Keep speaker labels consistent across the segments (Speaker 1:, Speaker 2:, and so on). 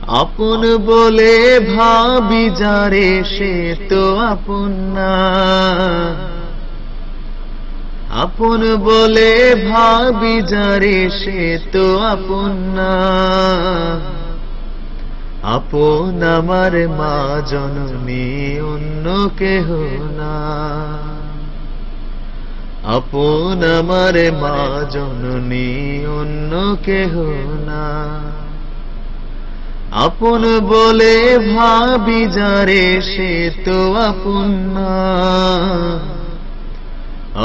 Speaker 1: আপন বলে ভাবি যারে সে তো আপন না, আপন বলে ভাবি যারে সে তো আপন না। আপন আমার মা জননী অন্য কেহ না, আপন আমার মা জননী অন্য কেহ না। আপন বলে ভাবি যারে সে তো আপন না,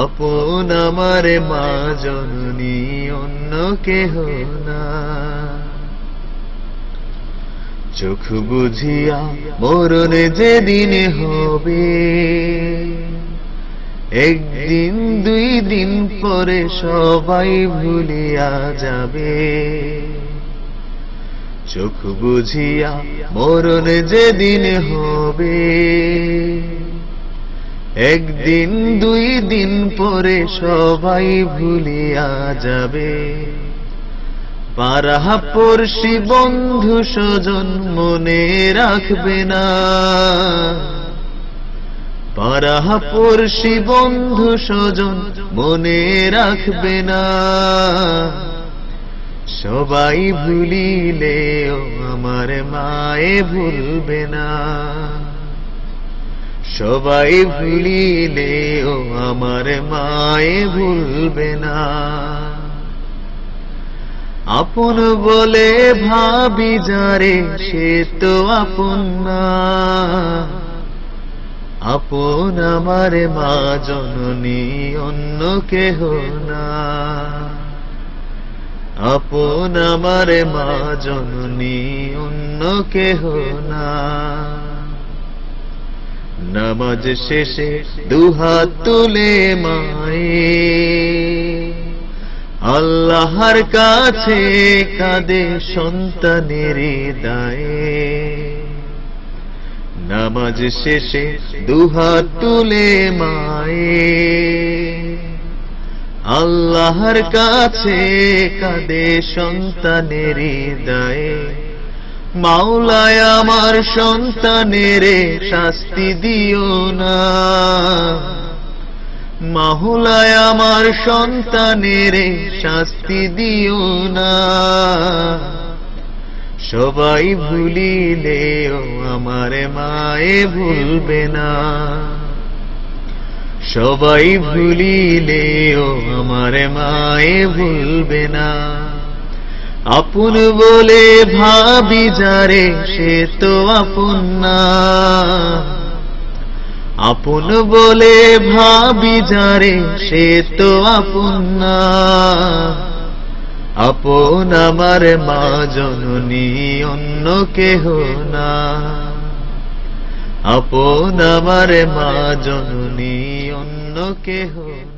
Speaker 1: আপন আমার মা জননী অন্য কেহ না। চোখ বুঝিয়া মরণ যেদিন হবে, একদিন দুই দিন পরে সবাই ভুলিয়া যাবে। চোখ বুঝিয়া মরণ যেদিন হবে, একদিন দুই দিন পরে সবাই ভুলিয়া যাবে। পাড়াপড়শি বন্ধু স্বজন মনে রাখবে না, পাড়াপড়শি বন্ধু স্বজন মনে রাখবে না। সবাই ভুলিলেও আমার মায়ে ভুলবে না, সবাই ভুলিলেও আমার মায়ে ভুলবে না। আপন বলে ভাবি যারে সে তো আপন না, আপন আমার মা জননী অন্য কেহ না, আপন আমার মা জননী অন্য কেহ না। নামাজ শেষে দুহাত তুলে মায়ে আল্লাহর কাছে কাঁদে সন্তানের দায়ে। নামাজ শেষে দুহাত তুলে মায়ে আল্লাহর কাছে কাঁদে সন্তানের দায়ে। মাওলায় আমার সন্তানের শাস্তি দিও না, মাওলায় আমার সন্তানের শাস্তি দিও না। সবাই ভুলিলেও আমার মায়ে ভুলবে না, সবাই ভুলিলেও আমার মায়ে ভুলবে না। আপন বলে ভাবি যারে সে তো আপন না, আপন বলে ভাবি যারে সে তো আপন না। আপন আমার মা জননী অন্য কেহ না, আপন আমার মা জননী অন্য কেহ না।